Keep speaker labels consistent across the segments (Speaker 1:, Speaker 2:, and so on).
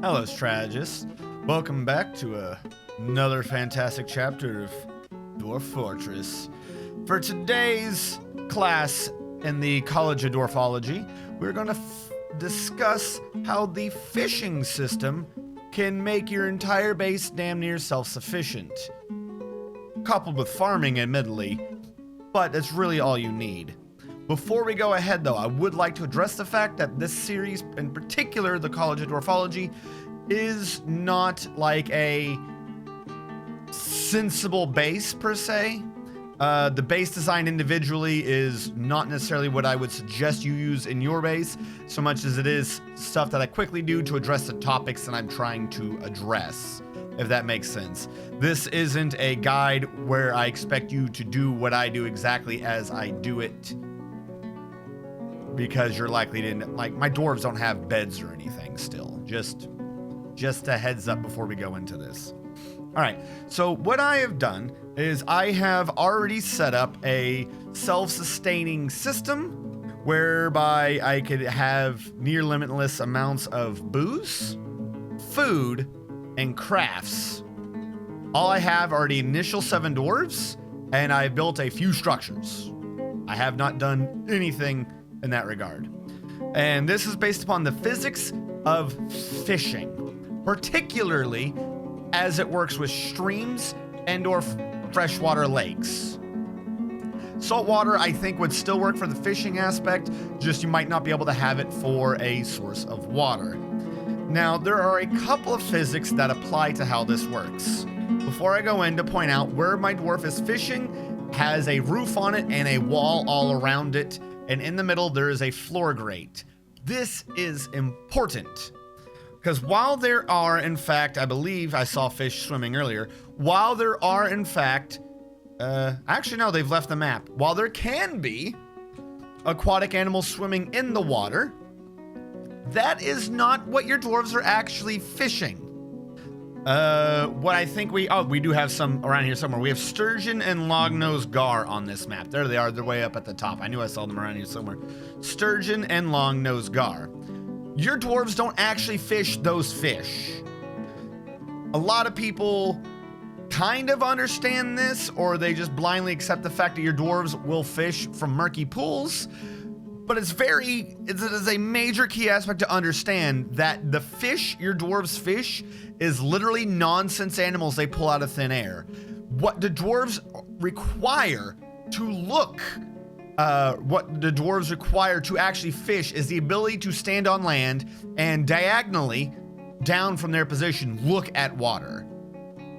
Speaker 1: Hello, strategists. Welcome back to another fantastic chapter of Dwarf Fortress. For today's class in the College of Dwarfology, we're going to discuss how the fishing system can make your entire base damn near self-sufficient. Coupled with farming, admittedly, but that's really all you need. Before we go ahead, though, I would like to address the fact that this series, in particular, the College of Dwarfology, is not like a sensible base, per se. The base design individually is not necessarily what I would suggest you use in your base, so much as it is stuff that I quickly do to address the topics that I'm trying to address, if that makes sense. This isn't a guide where I expect you to do what I do exactly as I do it, because you're likely to, like, my dwarves don't have beds or anything still. Just a heads up before we go into this. All right, so what I have done is I have already set up a self-sustaining system whereby I could have near limitless amounts of booze, food, and crafts. All I have are the initial 7 dwarves, and I built a few structures. I have not done anything in that regard. And this is based upon the physics of fishing, particularly as it works with streams and or freshwater lakes. Saltwater, I think, would still work for the fishing aspect, just you might not be able to have it for a source of water. Now, there are a couple of physics that apply to how this works. Before I go in, to point out where my dwarf is fishing has a roof on it and a wall all around it, and in the middle there is a floor grate. This is important because while there are, in fact, I believe I saw fish swimming earlier, while there are, in fact, actually no, they've left the map. While there can be aquatic animals swimming in the water, that is not what your dwarves are actually fishing. What I think we do have some around here somewhere. We have sturgeon and longnose gar on this map. There they are. They're way up at the top. I knew I saw them around here somewhere. Sturgeon and longnose gar. Your dwarves don't actually fish those fish. A lot of people kind of understand this, or they just blindly accept the fact that your dwarves will fish from murky pools. But it is a major key aspect to understand that the fish your dwarves fish is literally nonsense animals they pull out of thin air. What the dwarves require to actually fish is the ability to stand on land and diagonally, down from their position, look at water.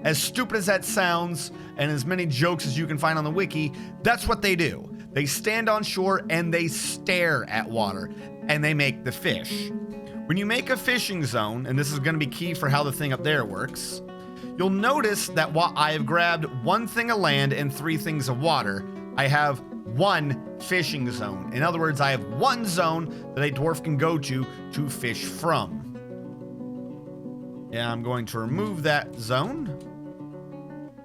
Speaker 1: As stupid as that sounds, and as many jokes as you can find on the wiki, that's what they do. They stand on shore and they stare at water, and they make the fish. When you make a fishing zone, and this is going to be key for how the thing up there works, you'll notice that while I have grabbed 1 thing of land and 3 things of water, I have 1 fishing zone. In other words, I have 1 zone that a dwarf can go to fish from. Yeah, I'm going to remove that zone.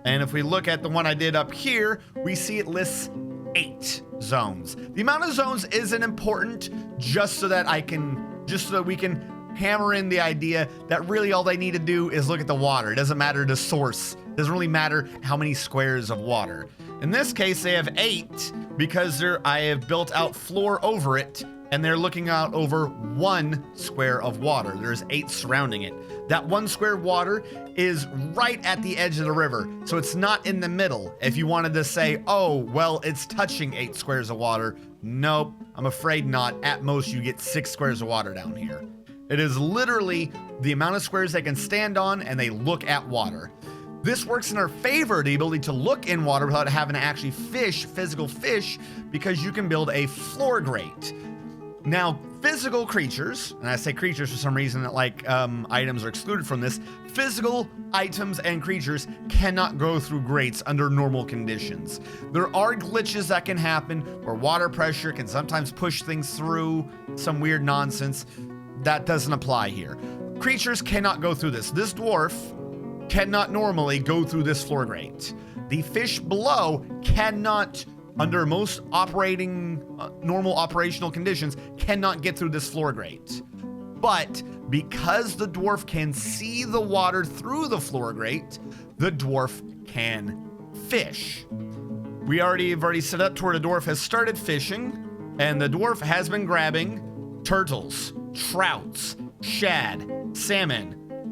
Speaker 1: And if we look at the one I did up here, we see it lists 8 zones. The amount of zones isn't important, just so that we can hammer in the idea that really all they need to do is look at the water. It doesn't matter the source. It doesn't really matter how many squares of water. In this case, they have 8 because I have built out floor over it, and they're looking out over 1 square of water. There's 8 surrounding it. That 1 square of water is right at the edge of the river, so it's not in the middle. If you wanted to say, oh, well, it's touching 8 squares of water. Nope, I'm afraid not. At most, you get 6 squares of water down here. It is literally the amount of squares they can stand on, and they look at water. This works in our favor, the ability to look in water without having to actually fish, physical fish, because you can build a floor grate. Now, physical creatures, and I say creatures for some reason that items are excluded from this, physical items and creatures cannot go through grates under normal conditions. There are glitches that can happen where water pressure can sometimes push things through, some weird nonsense. That doesn't apply here. Creatures cannot go through this. This dwarf cannot normally go through this floor grate. The fish below cannot, under most normal operational conditions, cannot get through this floor grate. But because the dwarf can see the water through the floor grate, the dwarf can fish. We have already set up to where the dwarf has started fishing, and the dwarf has been grabbing turtles, trouts, shad, salmon,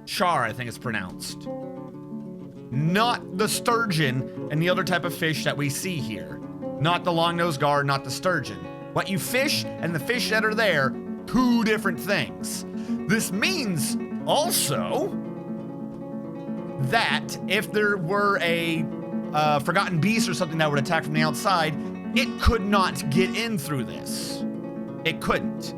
Speaker 1: char, I think it's pronounced. Not the sturgeon and the other type of fish that we see here. Not the long-nosed gar, not the sturgeon. What you fish and the fish that are there, two different things. This means also that if there were a forgotten beast or something that would attack from the outside, it could not get in through this. It couldn't,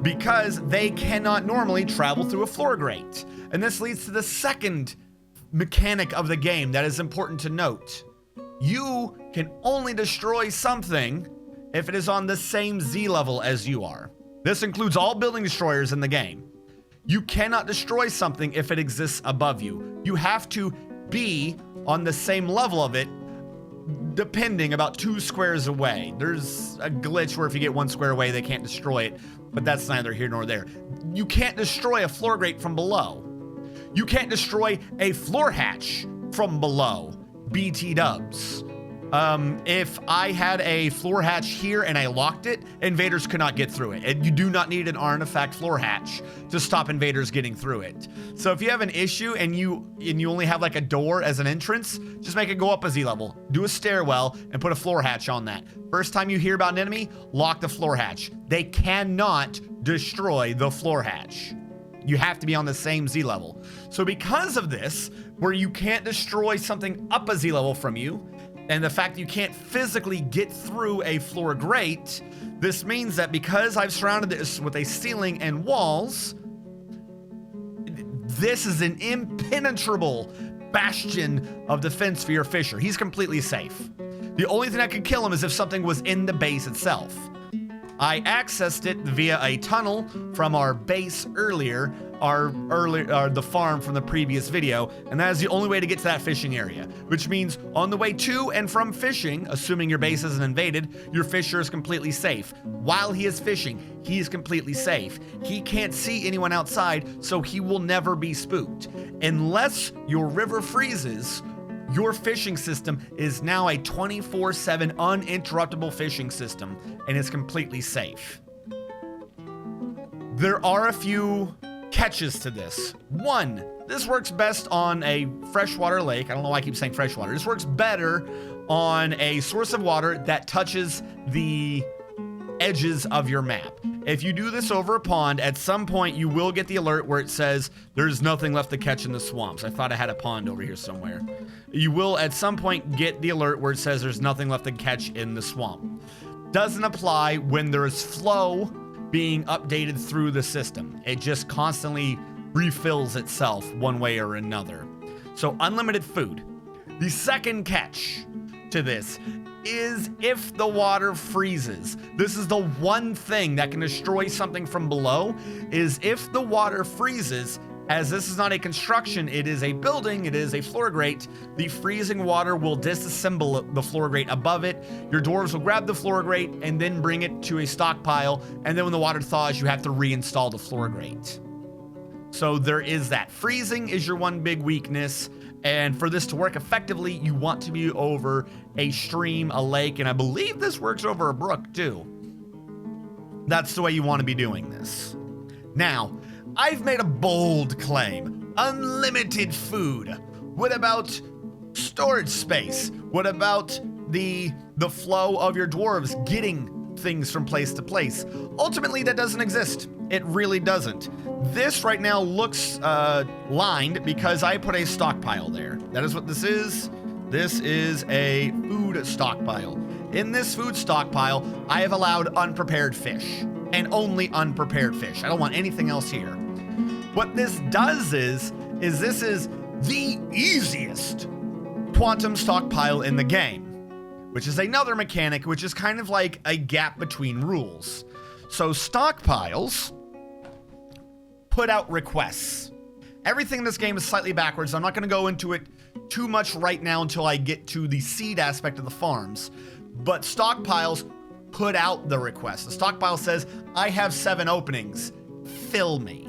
Speaker 1: because they cannot normally travel through a floor grate. And this leads to the second mechanic of the game that is important to note. You can only destroy something if it is on the same Z level as you are. This includes all building destroyers in the game. You cannot destroy something if it exists above you. You have to be on the same level of it, depending about 2 squares away. There's a glitch where if you get 1 square away, they can't destroy it, but that's neither here nor there. You can't destroy a floor grate from below. You can't destroy a floor hatch from below. BT dubs. If I had a floor hatch here and I locked it, invaders could not get through it. And you do not need an artifact floor hatch to stop invaders getting through it. So if you have an issue and you only have like a door as an entrance, just make it go up a Z level. Do a stairwell and put a floor hatch on that. First time you hear about an enemy, lock the floor hatch. They cannot destroy the floor hatch. You have to be on the same Z level. So because of this, where you can't destroy something up a Z level from you, and the fact that you can't physically get through a floor grate, this means that because I've surrounded this with a ceiling and walls, this is an impenetrable bastion of defense for your fisher. He's completely safe. The only thing that could kill him is if something was in the base itself. I accessed it via a tunnel from our base earlier, the farm from the previous video, and that is the only way to get to that fishing area, which means on the way to and from fishing, assuming your base isn't invaded, your fisher is completely safe. While he is fishing, he is completely safe. He can't see anyone outside, so he will never be spooked. Unless your river freezes, your fishing system is now a 24/7 uninterruptible fishing system and is completely safe. There are a few catches to this. One, this works best on a freshwater lake. I don't know why I keep saying freshwater. This works better on a source of water that touches the edges of your map. If you do this over a pond, at some point you will get the alert where it says there's nothing left to catch in the swamps. I thought I had a pond over here somewhere. You will at some point get the alert where it says there's nothing left to catch in the swamp. Doesn't apply when there is flow being updated through the system. It just constantly refills itself one way or another. So unlimited food. The second catch to this is if the water freezes. This is the one thing that can destroy something from below, is if the water freezes. As this is not a construction, it is a building, it is a floor grate, the freezing water will disassemble the floor grate above it. Your dwarves will grab the floor grate and then bring it to a stockpile, and then when the water thaws, you have to reinstall the floor grate. So there is that. Freezing is your one big weakness, and for this to work effectively, you want to be over a stream, a lake, and I believe this works over a brook too. That's the way you want to be doing this. Now, I've made a bold claim. Unlimited food. What about storage space? What about the flow of your dwarves getting things from place to place? Ultimately, that doesn't exist. It really doesn't. This right now looks lined because I put a stockpile there. That is what this is. This is a food stockpile. In this food stockpile, I have allowed unprepared fish, and only unprepared fish. I don't want anything else here. What this does is this is the easiest quantum stockpile in the game, which is another mechanic, which is kind of like a gap between rules. So stockpiles put out requests. Everything in this game is slightly backwards. I'm not going to go into it too much right now until I get to the seed aspect of the farms, but stockpiles put out the request. The stockpile says, I have 7 openings, fill me.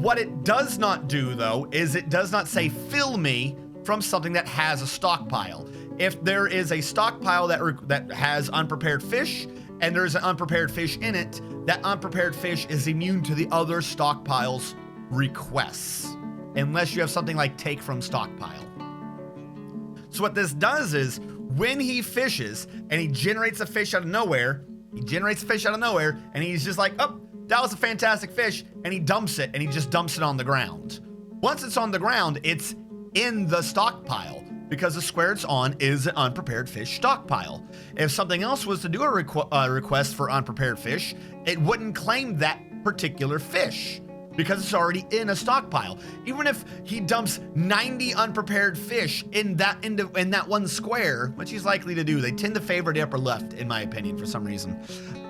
Speaker 1: What it does not do, though, is it does not say fill me from something that has a stockpile. If there is a stockpile that has unprepared fish, and there's an unprepared fish in it, that unprepared fish is immune to the other stockpile's requests, unless you have something like take from stockpile. So what this does is, when he fishes and he generates a fish out of nowhere, and he's just like, oh, that was a fantastic fish, and he dumps it, and he just dumps it on the ground. Once it's on the ground, it's in the stockpile, because the square it's on is an unprepared fish stockpile. If something else was to do a request for unprepared fish, it wouldn't claim that particular fish, because it's already in a stockpile. Even if he dumps 90 unprepared fish in that one square, which he's likely to do, they tend to favor the upper left, in my opinion, for some reason,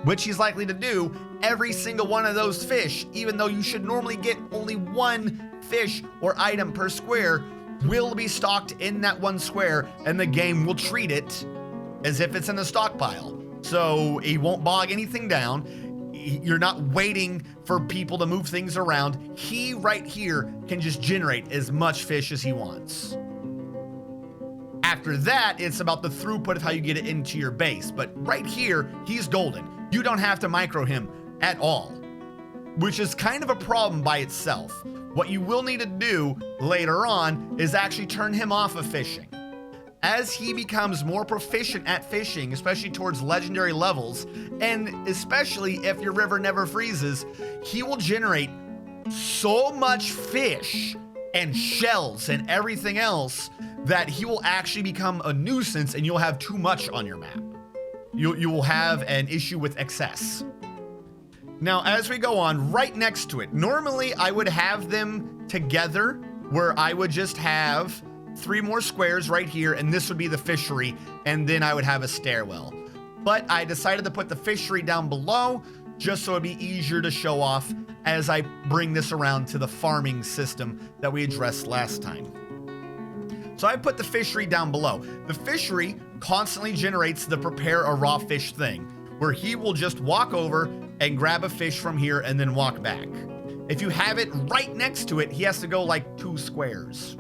Speaker 1: which he's likely to do, every single one of those fish, even though you should normally get only one fish or item per square, will be stocked in that one square, and the game will treat it as if it's in the stockpile. So he won't bog anything down. You're not waiting for people to move things around. He right here can just generate as much fish as he wants. After that, it's about the throughput of how you get it into your base. But right here, he's golden. You don't have to micro him at all, which is kind of a problem by itself. What you will need to do later on is actually turn him off of fishing. As he becomes more proficient at fishing, especially towards legendary levels, and especially if your river never freezes, he will generate so much fish and shells and everything else that he will actually become a nuisance, and you'll have too much on your map. You will have an issue with excess. Now, as we go on, right next to it, normally I would have them together, where I would just have 3 more squares right here, and this would be the fishery, and then I would have a stairwell. But I decided to put the fishery down below, just so it'd be easier to show off as I bring this around to the farming system that we addressed last time. So I put the fishery down below. The fishery constantly generates the prepare a raw fish thing, where he will just walk over and grab a fish from here and then walk back. If you have it right next to it, he has to go like 2 squares.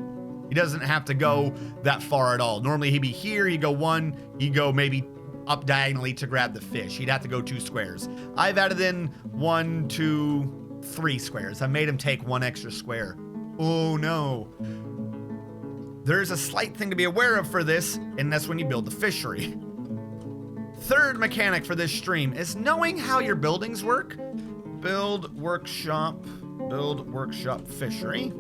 Speaker 1: He doesn't have to go that far at all. Normally he'd be here, he'd go 1, he'd go maybe up diagonally to grab the fish. He'd have to go 2 squares. I've added in 1, 2, 3 squares. I made him take 1 extra square. Oh no. There's a slight thing to be aware of for this, and that's when you build the fishery. Third mechanic for this stream is knowing how your buildings work. Build workshop fishery.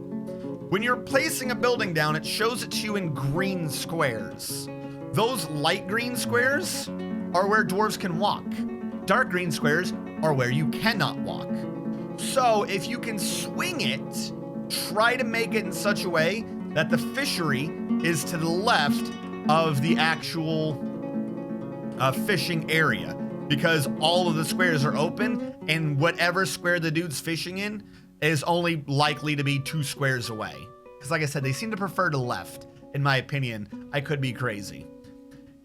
Speaker 1: When you're placing a building down, it shows it to you in green squares. Those light green squares are where dwarves can walk. Dark green squares are where you cannot walk. So if you can swing it, try to make it in such a way that the fishery is to the left of the actual fishing area, because all of the squares are open, and whatever square the dude's fishing in is only likely to be 2 squares away. Because like I said, they seem to prefer to left, in my opinion. I could be crazy.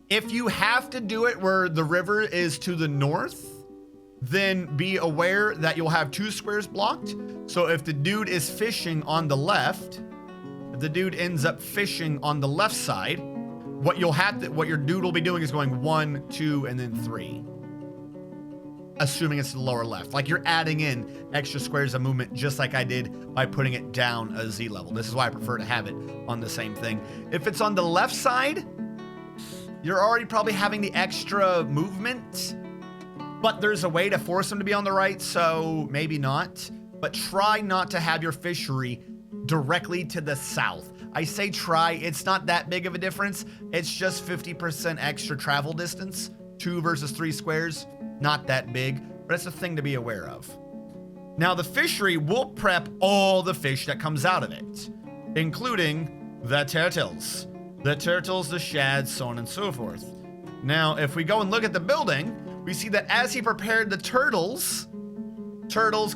Speaker 1: If you have to do it where the river is to the north, then be aware that you'll have 2 squares blocked. So if the dude is fishing on the left, if the dude ends up fishing on the left side, what your dude will be doing is going 1, 2, and then 3. Assuming it's the lower left. Like you're adding in extra squares of movement, just like I did by putting it down a Z level. This is why I prefer to have it on the same thing. If it's on the left side, you're already probably having the extra movement, but there's a way to force them to be on the right, so maybe not. But try not to have your fishery directly to the south. I say try, it's not that big of a difference. It's just 50% extra travel distance. 2 versus 3 squares, not that big, but it's a thing to be aware of. Now the fishery will prep all the fish that comes out of it, including the turtles, the shads, so on and so forth. Now, if we go and look at the building, we see that as he prepared the turtles,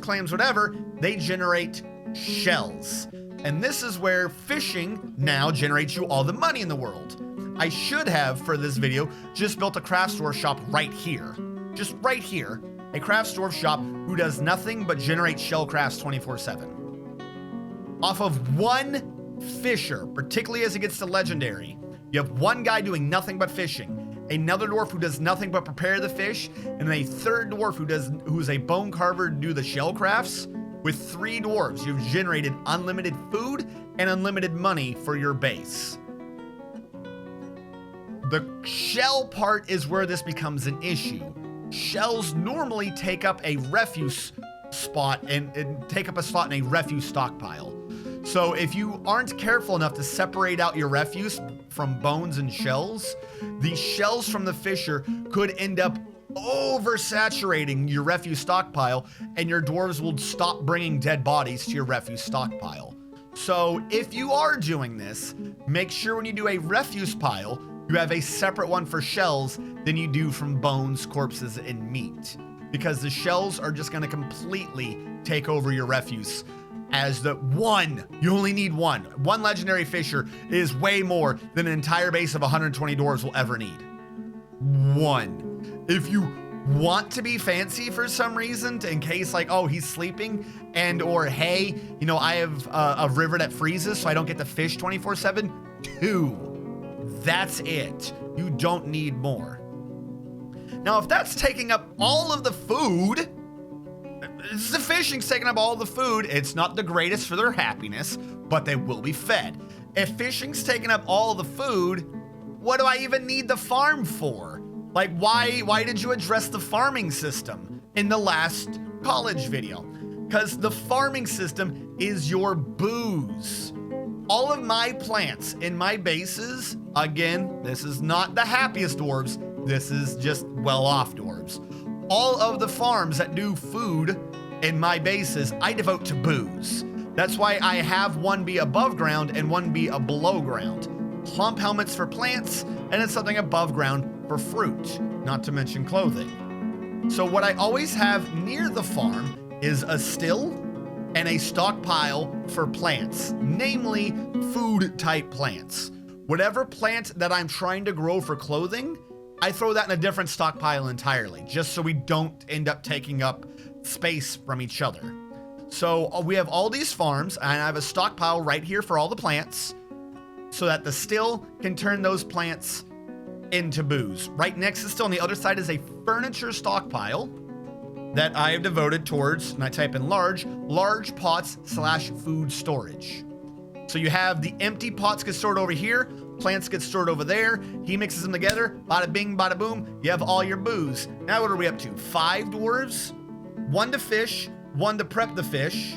Speaker 1: claims whatever, they generate shells. And this is where fishing now generates you all the money in the world. I should have, for this video, just built a craft store shop right here. Just right here. A craft store shop who does nothing but generate shell crafts 24/7. off of one fisher, particularly as it gets to legendary. You have one guy doing nothing but fishing, another dwarf who does nothing but prepare the fish, and then a third dwarf who's a bone carver to do the shell crafts. With 3 dwarves, you've generated unlimited food and unlimited money for your base. The shell part is where this becomes an issue. Shells normally take up a refuse spot and take up a slot in a refuse stockpile. So if you aren't careful enough to separate out your refuse from bones and shells, the shells from the fisher could end up oversaturating your refuse stockpile, and your dwarves will stop bringing dead bodies to your refuse stockpile. So if you are doing this, make sure when you do a refuse pile, you have a separate one for shells than you do from bones, corpses, and meat, because the shells are just going to completely take over your refuse. As you only need one legendary fisher is way more than an entire base of 120 dwarves will ever need. One. If you want to be fancy for some reason, in case like, oh, he's sleeping, and or hey, you know, I have a river that freezes so I don't get to fish 24/7, 2. That's it. You don't need more. Now, if that's taking up all of the food, the fishing's taking up all the food, it's not the greatest for their happiness, but they will be fed. If fishing's taking up all the food, what do I even need the farm for? Like, why did you address the farming system in the last college video? Because the farming system is your booze. All of my plants in my bases, again, this is not the happiest dwarves, this is just well-off dwarves. All of the farms that do food in my bases, I devote to booze. That's why I have one be above ground and one be a below ground. Plump helmets for plants, and then something above ground for fruit, not to mention clothing. So what I always have near the farm is a still and a stockpile for plants, namely food type plants. Whatever plant that I'm trying to grow for clothing, I throw that in a different stockpile entirely, just so we don't end up taking up space from each other. So we have all these farms, and I have a stockpile right here for all the plants, so that the still can turn those plants into booze. Right next to the still on the other side is a furniture stockpile that I have devoted towards, and I type in large pots / food storage. So you have the empty pots get stored over here, plants get stored over there, he mixes them together, bada bing, bada boom, you have all your booze. Now what are we up to? 5 dwarves, 1 to fish, 1 to prep the fish.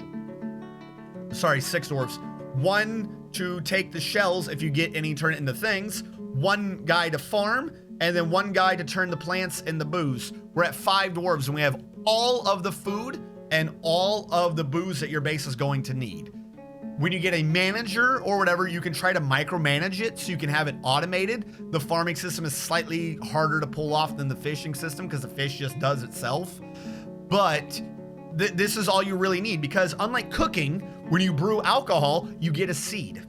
Speaker 1: Sorry, 6 dwarves. 1 to take the shells if you get any, turn it into things. 1 guy to farm, and then 1 guy to turn the plants into booze. We're at 5 dwarves, and we have all of the food and all of the booze that your base is going to need. When you get a manager or whatever, you can try to micromanage it so you can have it automated. The farming system is slightly harder to pull off than the fishing system because the fish just does itself. But this is all you really need, because unlike cooking, when you brew alcohol, you get a seed.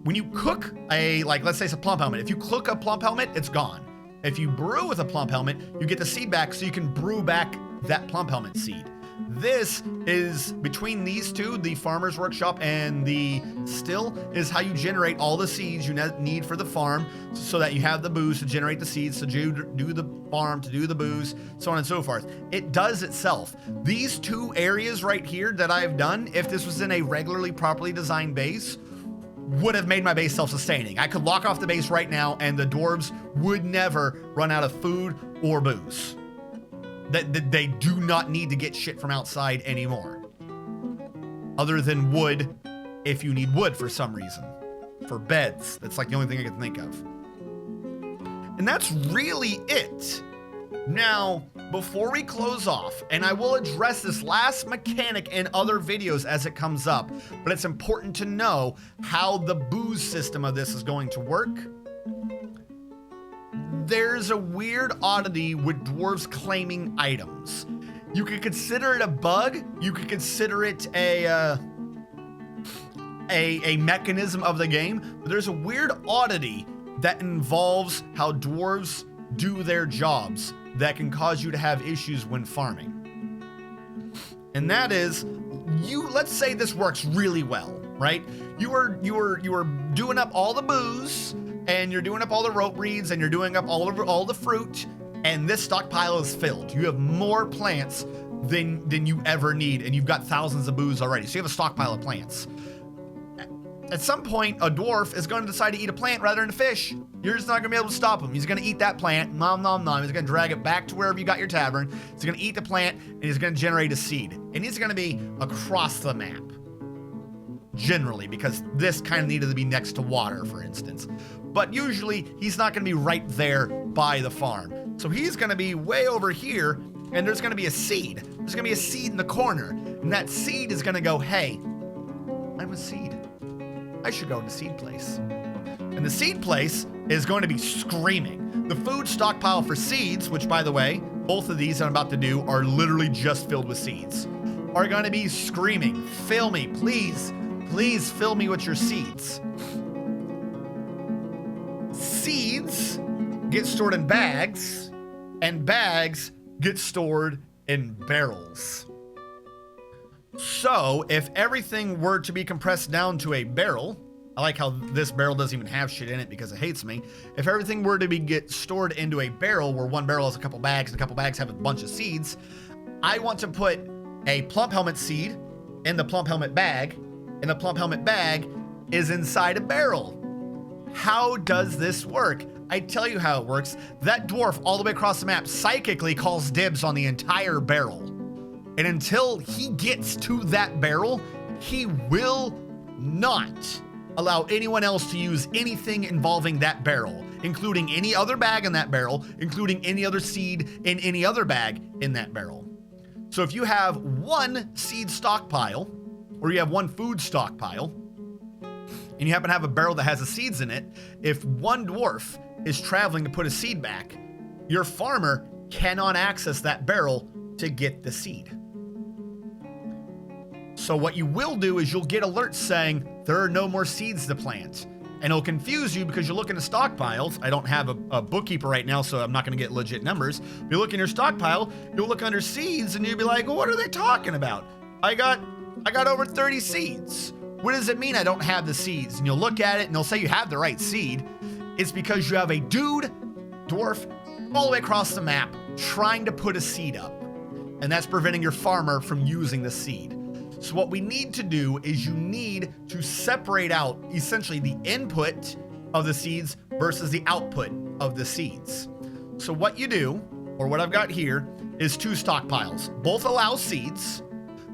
Speaker 1: When you cook let's say it's a plump helmet, if you cook a plump helmet, it's gone. If you brew with a plump helmet, you get the seed back so you can brew back that plump helmet seed. This is, between these two, the farmer's workshop and the still, is how you generate all the seeds you need for the farm, so that you have the booze to generate the seeds, to do the farm, to do the booze, so on and so forth. It does itself. These 2 areas right here that I've done, if this was in a regularly properly designed base, would have made my base self-sustaining. I could lock off the base right now and the dwarves would never run out of food or booze. They do not need to get shit from outside anymore. Other than wood, if you need wood for some reason. For beds, that's like the only thing I can think of. And that's really it. Now, before we close off, and I will address this last mechanic in other videos as it comes up, but it's important to know how the booze system of this is going to work. There's a weird oddity with dwarves claiming items. You could consider it a bug. You could consider it a mechanism of the game. But there's a weird oddity that involves how dwarves do their jobs that can cause you to have issues when farming. And that is, let's say this works really well, right? You are doing up all the booze, and you're doing up all the rope reeds, and you're doing up all the fruit, and this stockpile is filled. You have more plants than you ever need, and you've got thousands of booze already. So you have a stockpile of plants. At some point, a dwarf is going to decide to eat a plant rather than a fish. You're just not going to be able to stop him. He's going to eat that plant, nom nom nom. He's going to drag it back to wherever you got your tavern. He's going to eat the plant, and he's going to generate a seed. And he's going to be across the map, generally, because this kind of needed to be next to water, for instance. But usually, he's not going to be right there by the farm. So he's going to be way over here, and there's going to be a seed. There's going to be a seed in the corner, and that seed is going to go, hey, I'm a seed. I should go to the seed place. And the seed place is going to be screaming. The food stockpile for seeds, which by the way, both of these I'm about to do are literally just filled with seeds, are going to be screaming, fill me, please, please fill me with your seeds. Seeds get stored in bags, and bags get stored in barrels. So if everything were to be compressed down to a barrel, I like how this barrel doesn't even have shit in it because it hates me. If everything were to get stored into a barrel where one barrel has a couple bags and a couple bags have a bunch of seeds, I want to put a plump helmet seed in the plump helmet bag, and the plump helmet bag is inside a barrel. How does this work? I tell you how it works. That dwarf all the way across the map psychically calls dibs on the entire barrel. And until he gets to that barrel, he will not allow anyone else to use anything involving that barrel, including any other bag in that barrel, including any other seed in any other bag in that barrel. So if you have one seed stockpile, or you have one food stockpile, and you happen to have a barrel that has the seeds in it, if one dwarf is traveling to put a seed back, your farmer cannot access that barrel to get the seed. So what you will do is you'll get alerts saying there are no more seeds to plant. And it'll confuse you because you look into stockpiles. I don't have a bookkeeper right now, so I'm not going to get legit numbers. If you look in your stockpile, you'll look under seeds and you'll be like, well, what are they talking about? I got over 30 seeds. What does it mean I don't have the seeds? And you'll look at it and they'll say you have the right seed. It's because you have a dwarf all the way across the map trying to put a seed up. And that's preventing your farmer from using the seed. So what we need to do is you need to separate out essentially the input of the seeds versus the output of the seeds. So what you do, or what I've got here, is two stockpiles. Both allow seeds.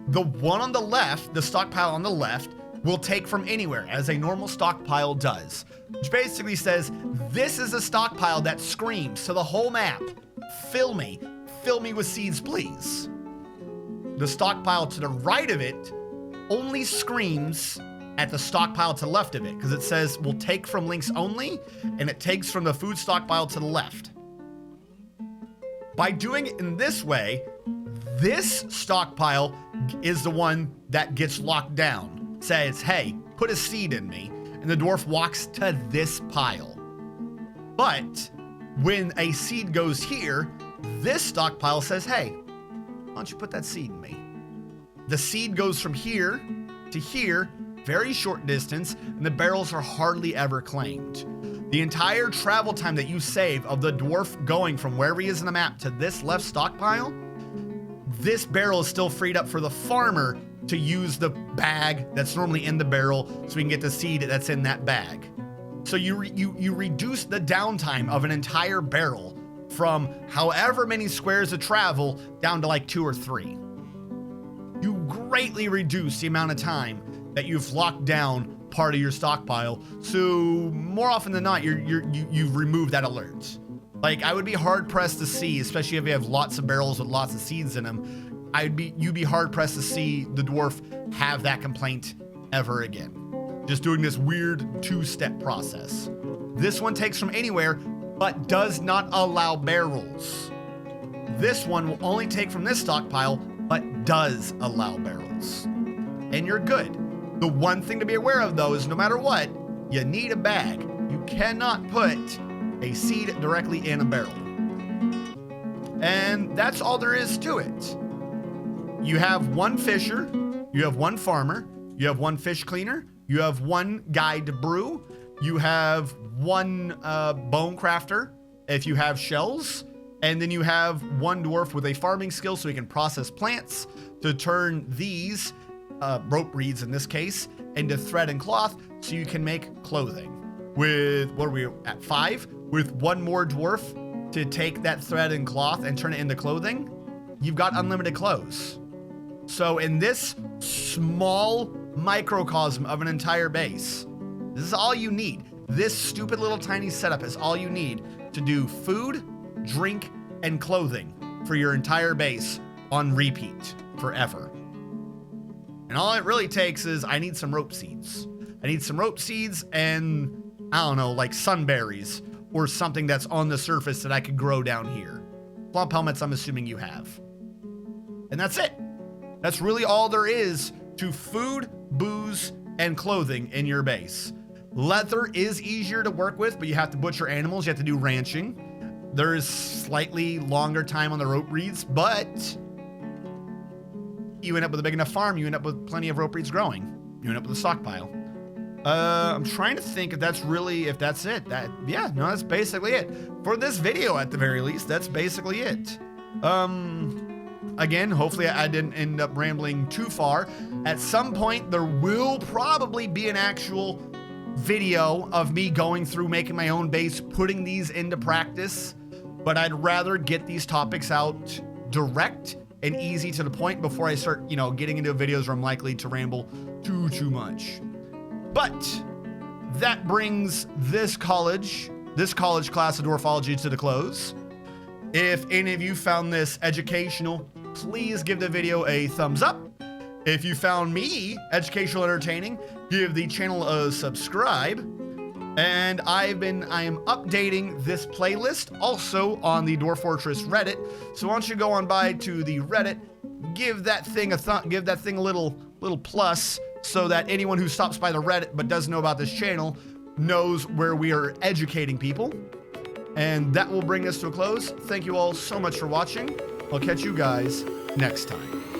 Speaker 1: The one on the left, the stockpile on the left, will take from anywhere, as a normal stockpile does. Which basically says, this is a stockpile that screams to the whole map, fill me with seeds, please. The stockpile to the right of it only screams at the stockpile to the left of it, because it says we'll take from links only, and it takes from the food stockpile to the left. By doing it in this way, this stockpile is the one that gets locked down. It says, hey, put a seed in me, and the dwarf walks to this pile. But when a seed goes here, this stockpile says, hey, why don't you put that seed in me? The seed goes from here to here, very short distance, and the barrels are hardly ever claimed. The entire travel time that you save of the dwarf going from wherever he is in the map to this left stockpile, this barrel is still freed up for the farmer to use the bag that's normally in the barrel so we can get the seed that's in that bag. So you reduce the downtime of an entire barrel from however many squares of travel down to like 2 or 3. You greatly reduce the amount of time that you've locked down part of your stockpile. So more often than not, you've removed that alert. Like, I would be hard pressed to see, especially if you have lots of barrels with lots of seeds in them, you'd be hard pressed to see the dwarf have that complaint ever again. Just doing this weird 2-step process. This one takes from anywhere, but does not allow barrels. This one will only take from this stockpile, but does allow barrels. And you're good. The one thing to be aware of, though, is no matter what, you need a bag. You cannot put a seed directly in a barrel. And that's all there is to it. You have one fisher, You have one farmer. You have one fish cleaner. You have one guide to brew. You have one bone crafter if you have shells. And then you have one dwarf with a farming skill so he can process plants to turn these rope reeds in this case into thread and cloth so you can make clothing. With, what are we at, 5? With one more dwarf to take that thread and cloth and turn it into clothing, you've got unlimited clothes. So in this small microcosm of an entire base, this is all you need. This stupid little tiny setup is all you need to do food, drink, and clothing for your entire base on repeat forever. And all it really takes is I need some rope seeds. I need some rope seeds and, I don't know, like sunberries or something that's on the surface that I could grow down here. Plump helmets, I'm assuming you have. And that's it. That's really all there is to food, booze, and clothing in your base. Leather is easier to work with, but you have to butcher animals. You have to do ranching. There is slightly longer time on the rope reeds, but you end up with a big enough farm. You end up with plenty of rope reeds growing. You end up with a stockpile. I'm trying to think if that's it. Yeah, no, that's basically it. For this video, at the very least, that's basically it. Again, hopefully I didn't end up rambling too far. At some point, there will probably be an actual video of me going through making my own base, putting these into practice, but I'd rather get these topics out direct and easy to the point before I start, getting into videos where I'm likely to ramble too much. But that brings this college class of Dwarfology to the close. If any of you found this educational, please give the video a thumbs up. If you found me educational, entertaining, give the channel a subscribe. And I am updating this playlist also on the Dwarf Fortress Reddit. So why don't you go on by to the Reddit, give that thing a little plus, so that anyone who stops by the Reddit but doesn't know about this channel knows where we are educating people. And that will bring us to a close. Thank you all so much for watching. I'll catch you guys next time.